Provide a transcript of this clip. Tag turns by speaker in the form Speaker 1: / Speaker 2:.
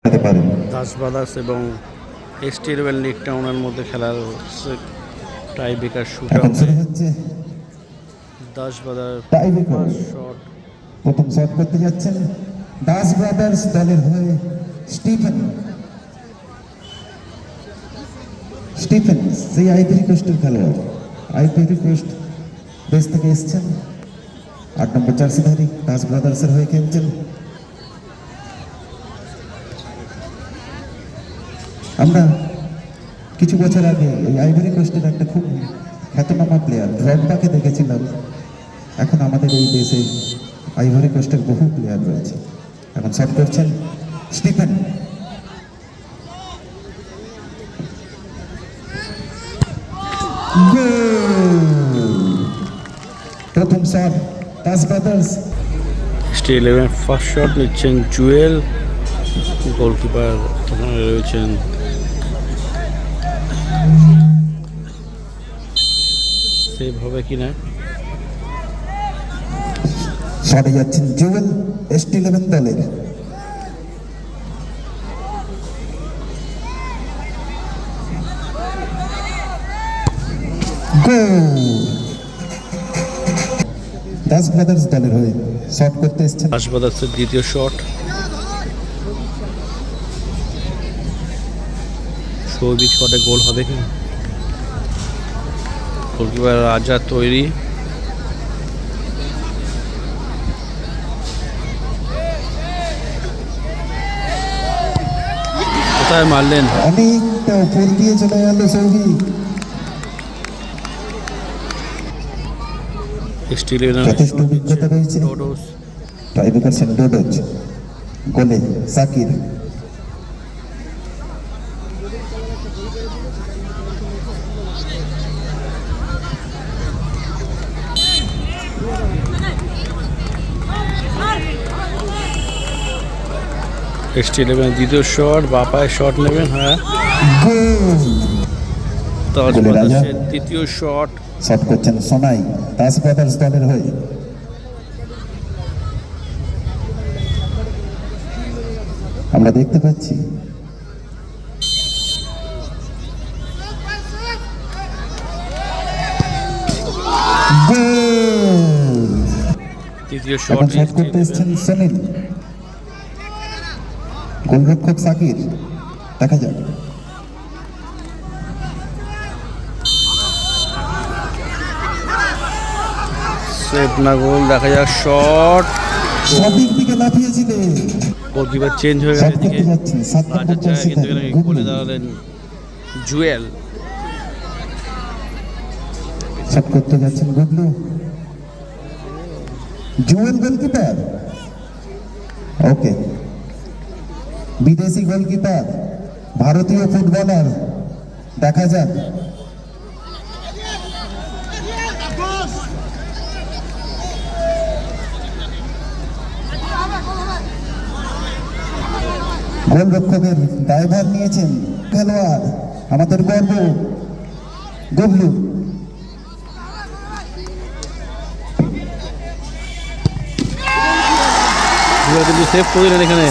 Speaker 1: Das brothers এবং Stilwell league টাউনের মধ্যে খেলার টাই ব্রেকার শুট আউটে দাস ব্রাদার্স শট
Speaker 2: প্রথম শট করতে যাচ্ছেন দাস ব্রাদার্স দলের হয়ে স্টিফেন সেই আইভরি কোস্টের খেলোয়াড়। আইভরি কোস্ট দেশ থেকে এসছেন, 8 নম্বর জার্সিধারী, দাস ব্রাদার্সের হয়ে খেলছেন। আমরা কিছু বছর আগে এই আইভরি কোস্টের একটা খুব খ্যাতনামা প্লেয়ার ড্রগবাকে দেখেছিলাম। এখন আমাদের এই দেশে আইভরি কোস্টের বহু প্লেয়ার রয়েছে। এখন শট করছেন স্টিফেন। প্রথম shot Das brothers.
Speaker 1: Stilwell first shot নিচ্ছেন জুয়েল, গোলকিপার রয়েছেন সেভ হবে কিনা।
Speaker 2: শটে যাচ্ছেন জুয়েল স্টিলওয়েল দলের। দাস ব্রাদার্স দলের হয়ে শট করতে এসেছেন।
Speaker 1: দাস ব্রাদার্সের দ্বিতীয় শট, সৌভিক শটে গোল হবে কিনা। গোলকিপার রাজা তৈরি, কোথায় মারলেন,
Speaker 2: অনেকটা উপর দিয়ে চলে গেল সৌভিক। যথেষ্ট অভিজ্ঞতা রয়েছে। টাইব্রেকার ডোডোজ, গোলে সাকির।
Speaker 1: স্টিলওয়েল দ্বিতীয় শট, বাপায় শট নেবেন। হ্যাঁ, দাস ব্রাদার্সের তৃতীয় শট।
Speaker 2: শট করছেন সোনাই দাস ব্রাদার্স দলের হয়ে। আমরা দেখতে পাচ্ছি
Speaker 1: তৃতীয় শট
Speaker 2: করতে এসেছেন সুনীল, গোলরক্ষক সাকির। দেখা যাক
Speaker 1: সেভ না গোল, দেখা যাক শট।
Speaker 2: সঠিক দিকে লাফিয়েছিলেন,
Speaker 1: গোলকিপার চেঞ্জ হয়ে গেল এদিকে।
Speaker 2: রাজার জায়গায়
Speaker 1: কিন্তু এখানে গোলে দাঁড়ালেন জুয়েল।
Speaker 2: শট করতে যাচ্ছেন গুগলু। জুয়েল গোলকিপার, ওকে। বিদেশি গোলকিপার, ভারতীয় ফুটবলার। দেখা যাক গোলরক্ষকের দায়ভার নিয়েছেন খেলোয়াড়, আমাদের গর্ব গুগলু।
Speaker 1: কিন্তু সেভ করলেন এখানে।